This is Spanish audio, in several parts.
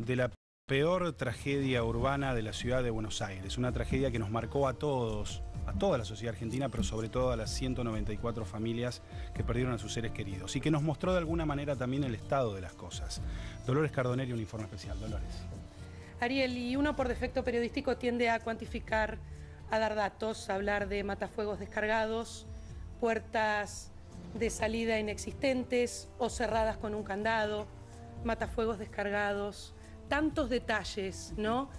de la peor tragedia urbana de la ciudad de Buenos Aires. Una tragedia que nos marcó a todos, a toda la sociedad argentina, pero sobre todo a las 194 familias que perdieron a sus seres queridos y que nos mostró de alguna manera también el estado de las cosas. Dolores Cardonelli, un informe especial. Dolores. Ariel, y uno por defecto periodístico tiende a cuantificar, a dar datos, a hablar de matafuegos descargados, puertas de salida inexistentes o cerradas con un candado, matafuegos descargados, tantos detalles, ¿no?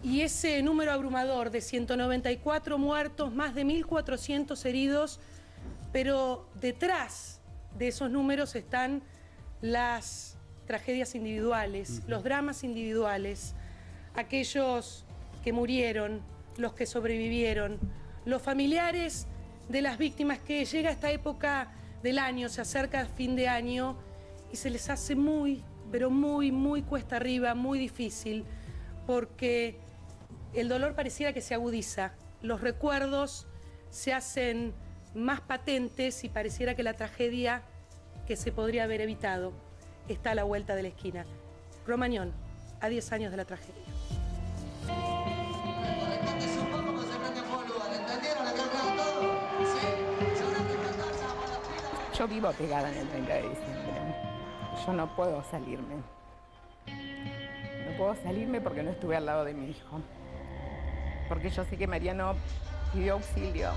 Y ese número abrumador de 194 muertos, más de 1.400 heridos, pero detrás de esos números están las tragedias individuales, los dramas individuales, aquellos que murieron, los que sobrevivieron, los familiares de las víctimas que llega a esta época del año, se acerca el fin de año y se les hace muy, pero muy cuesta arriba, muy difícil, porque el dolor pareciera que se agudiza, los recuerdos se hacen más patentes y pareciera que la tragedia que se podría haber evitado está a la vuelta de la esquina. Cromañón, a 10 años de la tragedia. Yo vivo pegada en el 30 de diciembre. Yo no puedo salirme. No puedo salirme porque no estuve al lado de mi hijo. Porque yo sé que Mariano pidió auxilio.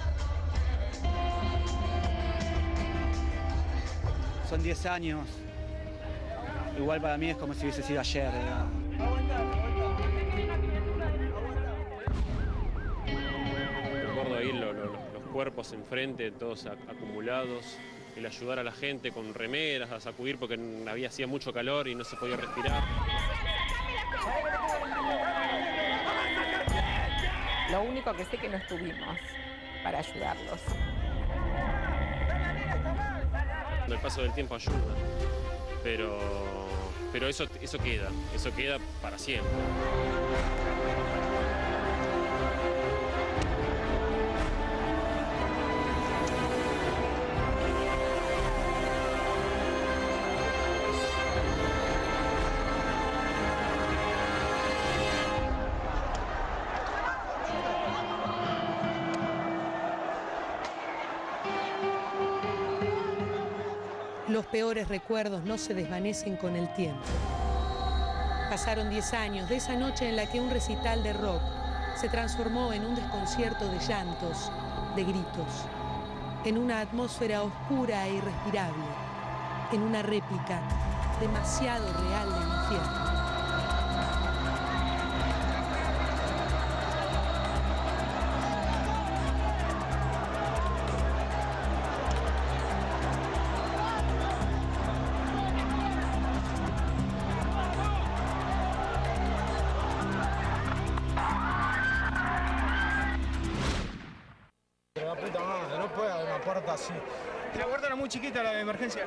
Son 10 años. Igual para mí es como si hubiese sido ayer. Recuerdo ahí los cuerpos enfrente, todos acumulados. El ayudar a la gente con remeras, a sacudir porque hacía mucho calor y no se podía respirar. Lo único que sé es que no estuvimos para ayudarlos. El paso del tiempo ayuda, pero eso queda para siempre. Los peores recuerdos no se desvanecen con el tiempo. Pasaron 10 años de esa noche en la que un recital de rock se transformó en un desconcierto de llantos, de gritos, en una atmósfera oscura e irrespirable, en una réplica demasiado real del infierno. Así. La puerta era muy chiquita, la de emergencia.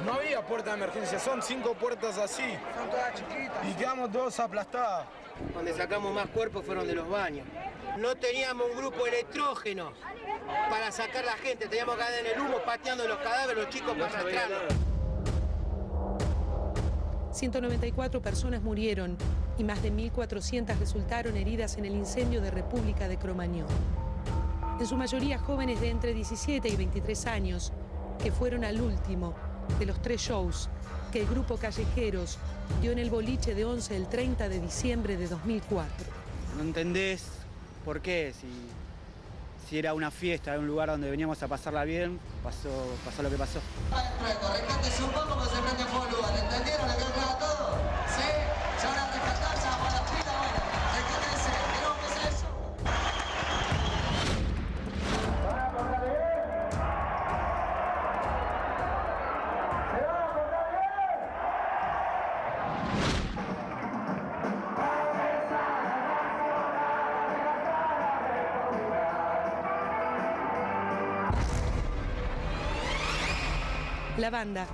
No había puerta de emergencia, son 5 puertas así. Son todas chiquitas. Y quedamos todos aplastadas. Donde sacamos más cuerpos fueron de los baños. No teníamos un grupo electrógeno para sacar la gente, teníamos que andar en el humo pateando los cadáveres, los chicos para arrastrarlos. 194 personas murieron y más de 1.400 resultaron heridas en el incendio de República de Cromañón. En su mayoría jóvenes de entre 17 y 23 años, que fueron al último de los 3 shows que el grupo Callejeros dio en el boliche de 11 el 30 de diciembre de 2004. No entendés por qué, si era una fiesta, era un lugar donde veníamos a pasarla bien, pasó lo que pasó. Rescátese un poco porque se prende fuego el lugar, ¿entendieron? ¿Le quedó claro todo? ¿Sí? Se van a rescatar, se van a poner las pilas, bueno, rescátense, ¿queremos que sea eso? La banda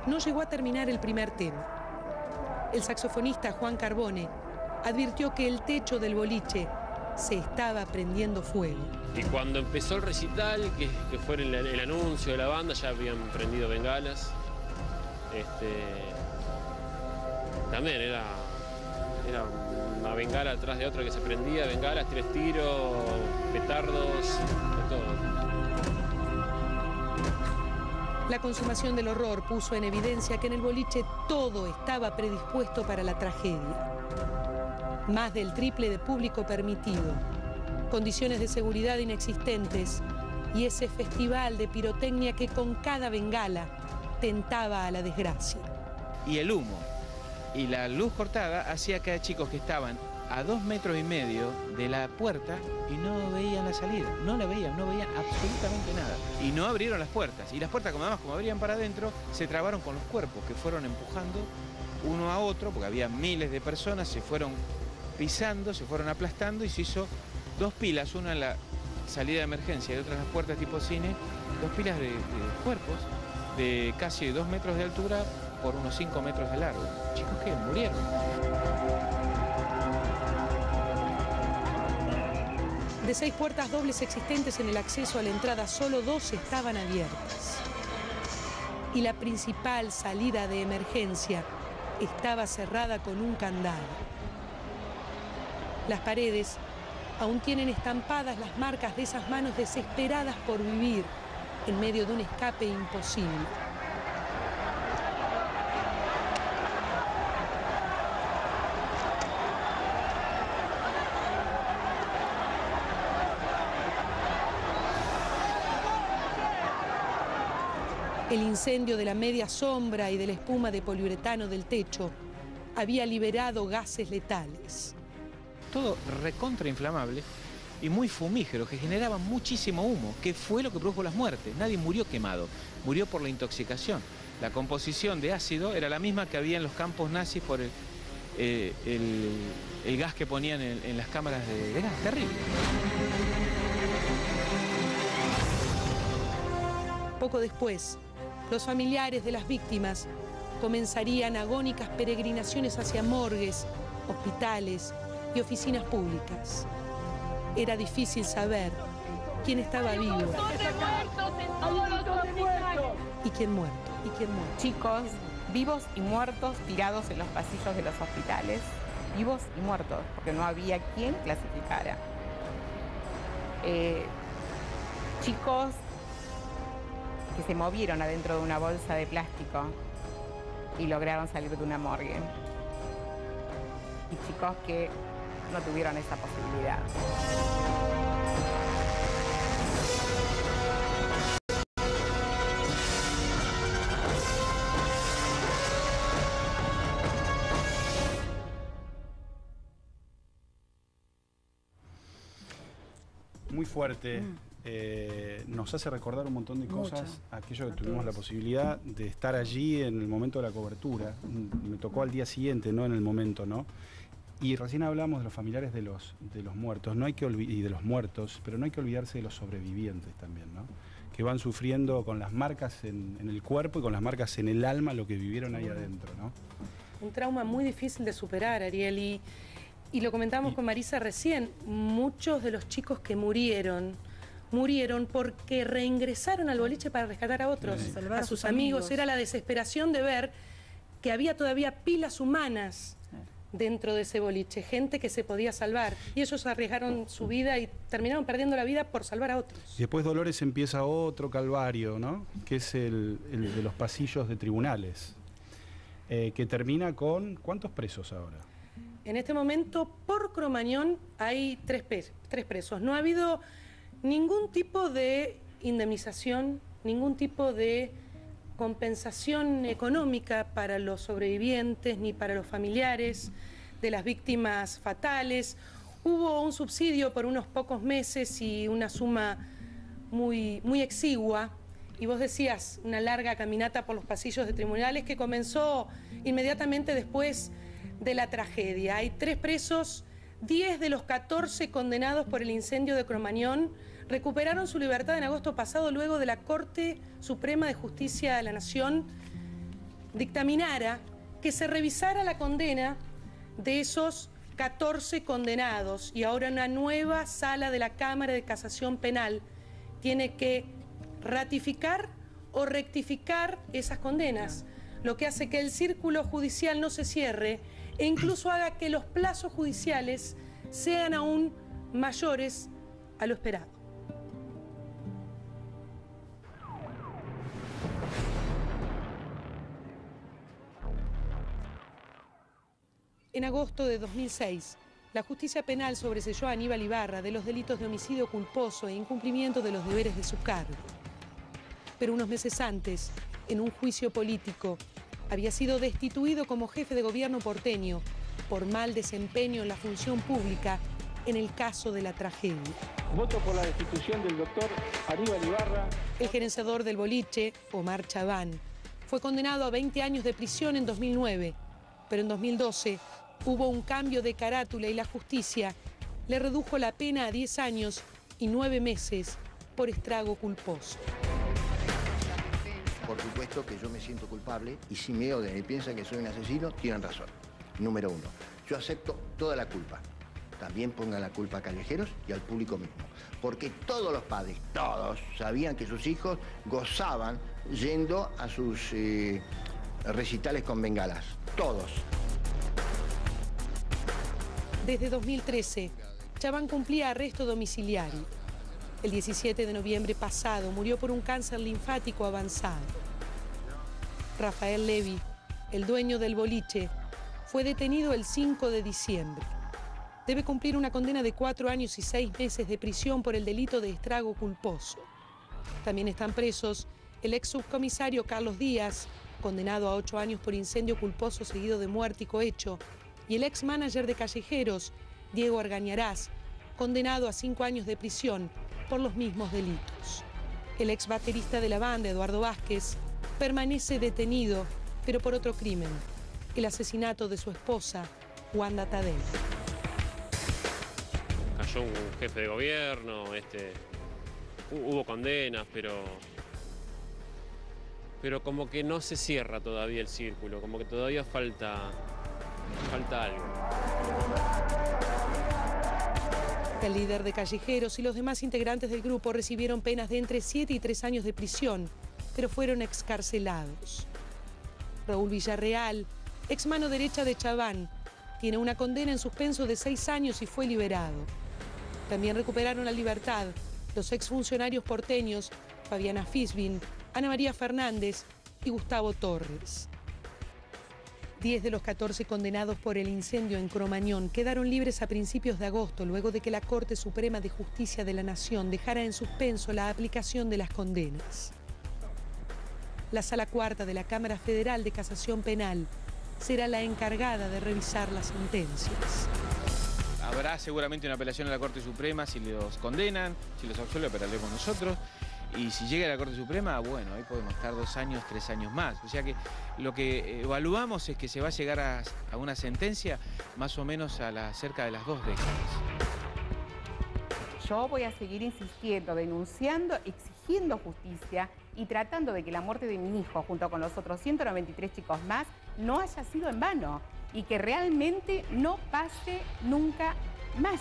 no llegó a terminar el primer tema. El saxofonista Juan Carbone advirtió que el techo del boliche se estaba prendiendo fuego. Y cuando empezó el recital, que fue el anuncio de la banda, ya habían prendido bengalas. También era una bengala atrás de otra que se prendía, bengalas, tiros, petardos, de todo. La consumación del horror puso en evidencia que en el boliche todo estaba predispuesto para la tragedia. Más del triple de público permitido, condiciones de seguridad inexistentes y ese festival de pirotecnia que con cada bengala tentaba a la desgracia. Y el humo y la luz cortada hacía que chicos que estaban a 2,5 metros de la puerta y no veían la salida, no veían absolutamente nada. Y no abrieron las puertas. Y las puertas, como abrían para adentro, se trabaron con los cuerpos que fueron empujando uno a otro, porque había miles de personas, se fueron pisando, se fueron aplastando y se hizo 2 pilas, una en la salida de emergencia y otra en las puertas tipo cine, 2 pilas de cuerpos de casi 2 metros de altura por unos 5 metros de largo. Chicos que murieron. De 6 puertas dobles existentes en el acceso a la entrada, solo 2 estaban abiertas. Y la principal salida de emergencia estaba cerrada con un candado. Las paredes aún tienen estampadas las marcas de esas manos desesperadas por vivir en medio de un escape imposible. El incendio de la media sombra y de la espuma de poliuretano del techo había liberado gases letales. Todo recontrainflamable y muy fumígero, que generaba muchísimo humo, que fue lo que produjo las muertes. Nadie murió quemado, murió por la intoxicación. La composición de ácido era la misma que había en los campos nazis por el gas que ponían en las cámaras de gas. Terrible. Poco después, los familiares de las víctimas comenzarían agónicas peregrinaciones hacia morgues, hospitales y oficinas públicas. Era difícil saber quién estaba vivo y quién muerto. Chicos vivos y muertos tirados en los pasillos de los hospitales, vivos y muertos, porque no había quien clasificara. Chicos que se movieron adentro de una bolsa de plástico y lograron salir de una morgue. Y chicos que no tuvieron esa posibilidad. Muy fuerte. Nos hace recordar un montón de cosas, aquello que tuvimos la posibilidad de estar allí en el momento de la cobertura. Me tocó al día siguiente, no en el momento, ¿no? Y recién hablamos de los familiares de los muertos, no hay que y de los muertos, pero no hay que olvidarse de los sobrevivientes también, ¿no? Que van sufriendo con las marcas en el cuerpo y con las marcas en el alma lo que vivieron ahí adentro, ¿no? Un trauma muy difícil de superar, Ariel, y lo comentábamos con Marisa recién. Muchos de los chicos que murieron porque reingresaron al boliche para rescatar a otros, a sus amigos. Era la desesperación de ver que había todavía pilas humanas dentro de ese boliche, gente que se podía salvar. Y ellos arriesgaron su vida y terminaron perdiendo la vida por salvar a otros. Y después, Dolores, empieza otro calvario, ¿no? Que es el de los pasillos de tribunales, que termina con ¿cuántos presos ahora? En este momento, por Cromañón, hay 3 presos. No ha habido ningún tipo de indemnización, ningún tipo de compensación económica para los sobrevivientes ni para los familiares de las víctimas fatales. Hubo un subsidio por unos pocos meses y una suma muy exigua. Y vos decías, una larga caminata por los pasillos de tribunales que comenzó inmediatamente después de la tragedia. Hay 3 presos, 10 de los 14 condenados por el incendio de Cromañón recuperaron su libertad en agosto pasado luego de la Corte Suprema de Justicia de la Nación dictaminara que se revisara la condena de esos 14 condenados y ahora una nueva sala de la Cámara de Casación Penal tiene que ratificar o rectificar esas condenas, lo que hace que el círculo judicial no se cierre e incluso haga que los plazos judiciales sean aún mayores a lo esperado. En agosto de 2006, la justicia penal sobreseyó a Aníbal Ibarra de los delitos de homicidio culposo e incumplimiento de los deberes de su cargo. Pero unos meses antes, en un juicio político, había sido destituido como jefe de gobierno porteño por mal desempeño en la función pública en el caso de la tragedia. Voto por la destitución del doctor Aníbal Ibarra. El gerenciador del boliche, Omar Chaván, fue condenado a 20 años de prisión en 2009, pero en 2012 hubo un cambio de carátula y la justicia le redujo la pena a 10 años y 9 meses por estrago culposo. Por supuesto que yo me siento culpable y si me odian y piensan que soy un asesino, tienen razón. Número 1, yo acepto toda la culpa. También pongan la culpa a callejeros y al público mismo. Porque todos los padres, todos, sabían que sus hijos gozaban yendo a sus recitales con bengalas. Todos. Desde 2013, Chaván cumplía arresto domiciliario. El 17 de noviembre pasado murió por un cáncer linfático avanzado. Rafael Levy, el dueño del boliche, fue detenido el 5 de diciembre. Debe cumplir una condena de 4 años y 6 meses de prisión por el delito de estrago culposo. También están presos el ex subcomisario Carlos Díaz, condenado a 8 años por incendio culposo seguido de muerte y cohecho, y el ex manager de Callejeros, Diego Argañarás, condenado a 5 años de prisión por los mismos delitos. El ex baterista de la banda, Eduardo Vázquez, permanece detenido, pero por otro crimen, el asesinato de su esposa, Wanda Tadei. Cayó un jefe de gobierno, hubo condenas, pero como que no se cierra todavía el círculo, como que todavía falta algo. El líder de Callejeros y los demás integrantes del grupo recibieron penas de entre 7 y 3 años de prisión, pero fueron excarcelados. Raúl Villarreal, ex mano derecha de Chaván, tiene una condena en suspenso de 6 años y fue liberado. También recuperaron la libertad los exfuncionarios porteños Fabiana Fisbin, Ana María Fernández y Gustavo Torres. 10 de los 14 condenados por el incendio en Cromañón quedaron libres a principios de agosto, luego de que la Corte Suprema de Justicia de la Nación dejara en suspenso la aplicación de las condenas. La Sala Cuarta de la Cámara Federal de Casación Penal será la encargada de revisar las sentencias. Habrá seguramente una apelación a la Corte Suprema si los condenan, si los absuelve, apelaremos nosotros. Y si llega a la Corte Suprema, bueno, ahí podemos estar 2 años, 3 años más. O sea que lo que evaluamos es que se va a llegar a una sentencia más o menos a cerca de las 2 décadas. Yo voy a seguir insistiendo, denunciando, exigiendo justicia y tratando de que la muerte de mi hijo, junto con los otros 193 chicos más, no haya sido en vano y que realmente no pase nunca más.